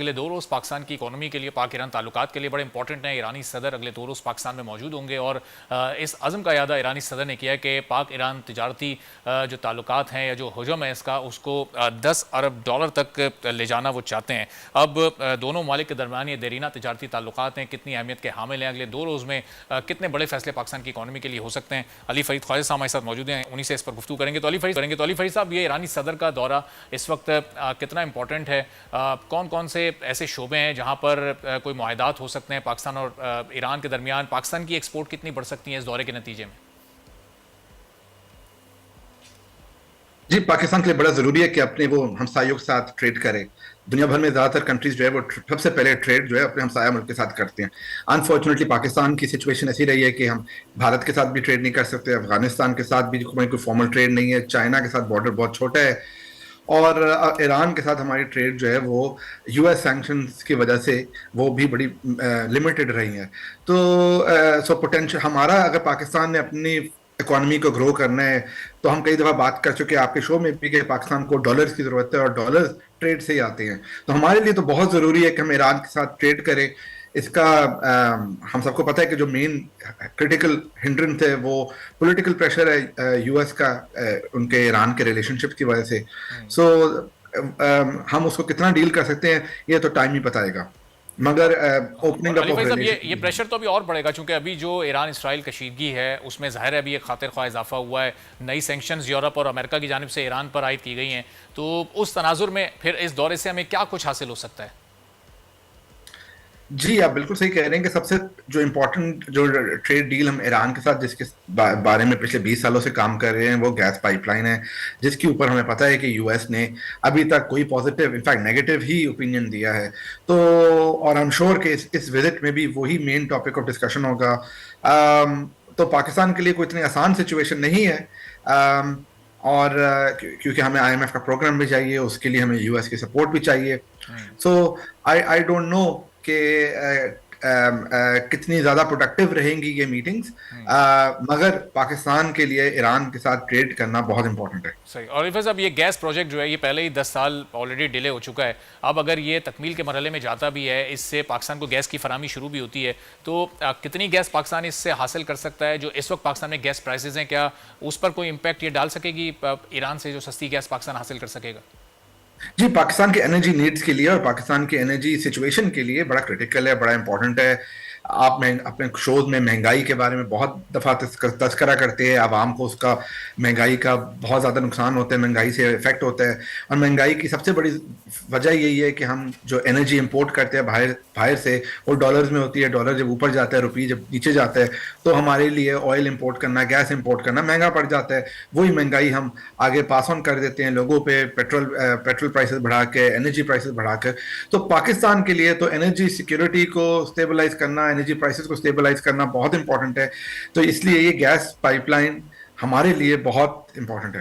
اگلے 2 روز پاکستان کی اکانومی کے لیے، پاک ایران تعلقات کے لیے بڑے امپورٹنٹ ہیں. ایرانی صدر اگلے 2 روز پاکستان میں موجود ہوں گے اور اس عزم کا اعادہ ایرانی صدر نے کیا ہے کہ پاک ایران تجارتی جو تعلقات ہیں یا جو حجم ہے اس کو $10 ارب تک لے جانا وہ چاہتے ہیں. اب دونوں ممالک کے درمیان یہ دیرینہ تجارتی تعلقات ہیں، کتنی اہمیت کے حامل ہیں، اگلے 2 روز میں کتنے بڑے فیصلے پاکستان کی اکانومی کے لیے ہو سکتے ہیں. علی فرید خواجہ صاحب ہمارے ساتھ موجود ہیں، انہی سے اس پر گفتگو کریں گے. تو علی فرید صاحب، یہ ایرانی صدر کا دورہ اس وقت کتنا امپورٹنٹ ہے؟ کون کون سے ایسے شعبے ہیں جہاں پر کوئی معاہدات ہو سکتے ہیں پاکستان اور ایران کے درمیان؟ پاکستان کی ایکسپورٹ کتنی بڑھ سکتی ہیں اس دورے کے نتیجے میں؟ جی، پاکستان کے لیے بڑا ضروری ہے کہ اپنے وہ ہمسایوں کے ساتھ ٹریڈ کرے. دنیا بھر میں زیادہ تر کنٹریز جو ہے وہ سب سے پہلے ٹریڈ جو ہے اپنے ہمسایہ ملک کے ساتھ کرتے ہیں. انفارچونیٹلی پاکستان کی سچویشن ایسی رہی ہے کہ ہم بھارت کے ساتھ بھی ٹریڈ نہیں کر سکتے، افغانستان کے ساتھ بھی کوئی فارمل ٹریڈ نہیں ہے، چائنا کے ساتھ بارڈر بہت چھوٹا ہے، اور ایران کے ساتھ ہماری ٹریڈ جو ہے وہ یو ایس سینکشنز کی وجہ سے وہ بھی بڑی لمیٹڈ رہی ہیں. تو سو پوٹینشیل ہمارا، اگر پاکستان نے اپنی اکانومی کو گرو کرنا ہے تو ہم کئی دفعہ بات کر چکے آپ کے شو میں بھی کہ پاکستان کو ڈالرز کی ضرورت ہے اور ڈالرز ٹریڈ سے ہی آتے ہیں. تو ہمارے لیے تو بہت ضروری ہے کہ ہم ایران کے ساتھ ٹریڈ کریں. اس کا ہم سب کو پتہ ہے کہ جو مین کرٹیکل ہنڈرنس ہے وہ پولیٹیکل پریشر ہے یو ایس کا ان کے ایران کے ریلیشن شپ کی وجہ سے. سو ہم اس کو کتنا ڈیل کر سکتے ہیں یہ تو ٹائم ہی بتائے گا، مگر اوپننگ اپ علی آف فیض صاحب، یہ ریلیشن. پریشر تو ابھی اور بڑھے گا چونکہ ابھی جو ایران اسرائیل کشیدگی ہے اس میں ظاہر ہے ابھی ایک خاطر خواہ اضافہ ہوا ہے، نئی سینکشنز یورپ اور امریکہ کی جانب سے ایران پر عائد کی گئی ہیں. تو اس تناظر میں پھر اس دورے سے ہمیں کیا کچھ حاصل ہو سکتا ہے؟ جی، آپ بالکل صحیح کہہ رہے ہیں کہ سب سے جو امپورٹنٹ جو ٹریڈ ڈیل ہم ایران کے ساتھ جس کے بارے میں پچھلے 20 سالوں سے کام کر رہے ہیں وہ گیس پائپ لائن ہے، جس کے اوپر ہمیں پتہ ہے کہ یو ایس نے ابھی تک کوئی پازیٹیو انفیکٹ نیگیٹو ہی اوپینین دیا ہے. تو اور آئی ایم شیور کہ اس وزٹ میں بھی وہی مین ٹاپک آف ڈسکشن ہوگا. تو پاکستان کے لیے کوئی اتنی آسان سچویشن نہیں ہے، اور کیونکہ ہمیں آئی ایم ایف کا پروگرام بھی چاہیے، اس کے لیے ہمیں یو ایس کی سپورٹ بھی چاہیے. سو آئی ڈونٹ نو کہ کتنی زیادہ پروڈکٹیو رہیں گی یہ میٹنگز، مگر پاکستان کے لیے ایران کے ساتھ ٹریڈ کرنا بہت امپورٹنٹ ہے. صحیح. اور علی فیض صاحب، یہ گیس پروجیکٹ جو ہے یہ پہلے ہی 10 سال آلریڈی ڈیلے ہو چکا ہے. اب اگر یہ تکمیل کے مرحلے میں جاتا بھی ہے، اس سے پاکستان کو گیس کی فراہمی شروع بھی ہوتی ہے، تو کتنی گیس پاکستان اس سے حاصل کر سکتا ہے؟ جو اس وقت پاکستان میں گیس پرائسز ہیں، کیا اس پر کوئی امپیکٹ یہ ڈال سکے گی ایران سے جو سستی گیس پاکستان حاصل کر سکے گا؟ جی، پاکستان کے انرجی نیڈز کے لیے اور پاکستان کے انرجی سچویشن کے لیے بڑا کرٹیکل ہے، بڑا امپورٹنٹ ہے. آپ اپنے شوز میں مہنگائی کے بارے میں بہت دفعہ تذکرہ کرتے ہیں، عوام کو اس کا مہنگائی کا بہت زیادہ نقصان ہوتا ہے، مہنگائی سے افیکٹ ہوتا ہے. اور مہنگائی کی سب سے بڑی وجہ یہی ہے کہ ہم جو انرجی امپورٹ کرتے ہیں باہر سے وہ ڈالرز میں ہوتی ہے. ڈالر جب اوپر جاتا ہے، روپی جب نیچے جاتا ہے، تو ہمارے لیے آئل امپورٹ کرنا، گیس امپورٹ کرنا مہنگا پڑ جاتا ہے. وہی مہنگائی ہم آگے پاس آن کر دیتے ہیں لوگوں پہ، پیٹرول پرائسز بڑھا کے، انرجی پرائسز بڑھا کر. تو پاکستان کے لیے تو انرجی سیکیورٹی کو اسٹیبلائز کرنا، انرجی پرائسز کو اسٹیبلائز کرنا بہت امپورٹنٹ ہے. تو اس لیے یہ گیس پائپ لائن ہمارے لیے بہت امپورٹنٹ ہے.